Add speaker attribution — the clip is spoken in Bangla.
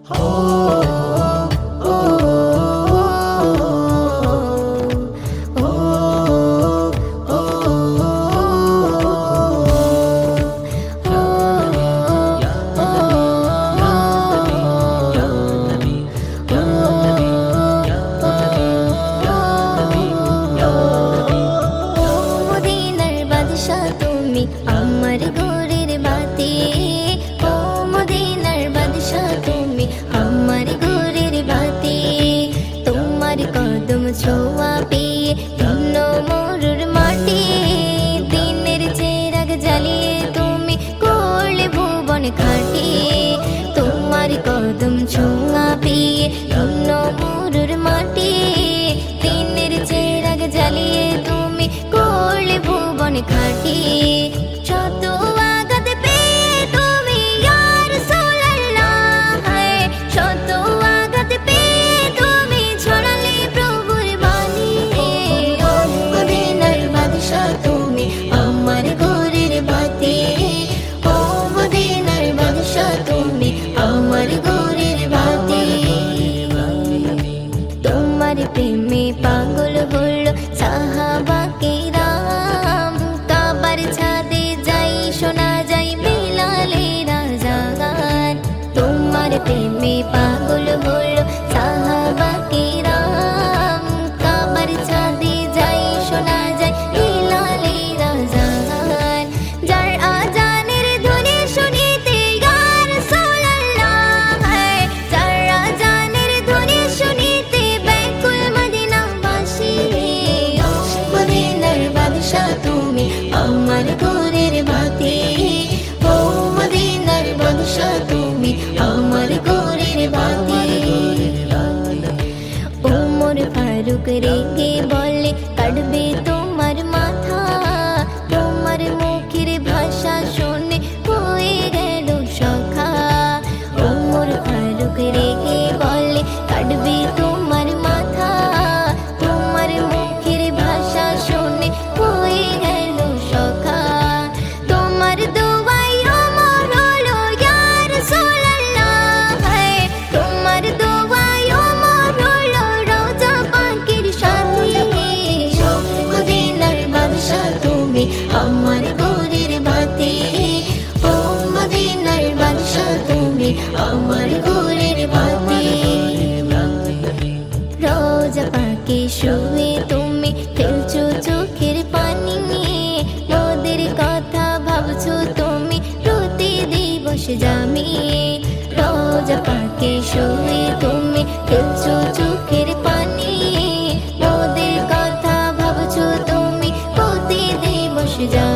Speaker 1: আমার ঘরের বাতি, ও মদিনার বাদশা তুমি আমার ঘরের বাতি। তোমার কদম ছোঁয়া পেয়ে ধন্য মরুর মাটি, দিনের চেরাগ জ্বালিয়ে তুমি করলে ভুবন খাটি। তোমার কদম ছোঁয়া পেয়ে ধন্য মরুর মাটি, দিনের চেরাগ জ্বালিয়ে তুমি করলে ভুবন খাটি। শত আঘাত পেয়ে তুমি ইয়া রাসূলুল্লাহ, শত আঘাত পেয়ে তুমি ছড়ালে প্রভুর বাণী। মদিনার বাদশা তুমি আমার ঘরের বাতি, ও মদিনার বাদশা তুমি আমার ঘরের বাতি। তোমার প্রেমে পাগল হলো সাহাবা কেরাম, কাবার ছাদে যাই শোনা যায় বিলালের আযান। তোমার প্রেমে পাগল হলো সাহাবা কেরাম, কাবার ছাদে যাই শোনা যায় বিলালের আযান। যার আযানের ধ্বনি শুনিতে ইয়া রাসূলুল্লাহ, যার আযানের ধ্বনি শুনিতে ব্যাকুল মদিনাবাসী। মদিনার বাদশা তুমি আমার ঘরের বাতি, ও মদিনার বাদশা তুমি আমার ঘরের বাতি। ওমর ফারুক রেগে বলে কাটবে তোমার মাথা, তোমার মুখের ভাষা শুনে হয়ে গেল সখা। ওমর ফারুক রেগে বলে কাটবে তোমার মাথা, তোমার মুখের ভাষা শুনে হয়ে গেল সখা। তোমার দোয়ায় অমর হলো ইয়া রাসূলুল্লাহ, তোমার দোয়ায় অমর হলো রওজা পাকের সাথী। মদিনার বাদশা তুমি আমার ঘরের বাতি, ও মদিনার বাদশা তুমি আমার ঘরের বাতি। রওজা পাকে শুয়ে তুমি ফেলছো চোখের পানি, মোদের কথা ভাবছো তুমি প্রতি দিবস জামি। রওজা পাকে শুয়ে তুমি ফেলছো চোখের পানি, মোদের কথা ভাবছো তুমি প্রতি দিবস জামি।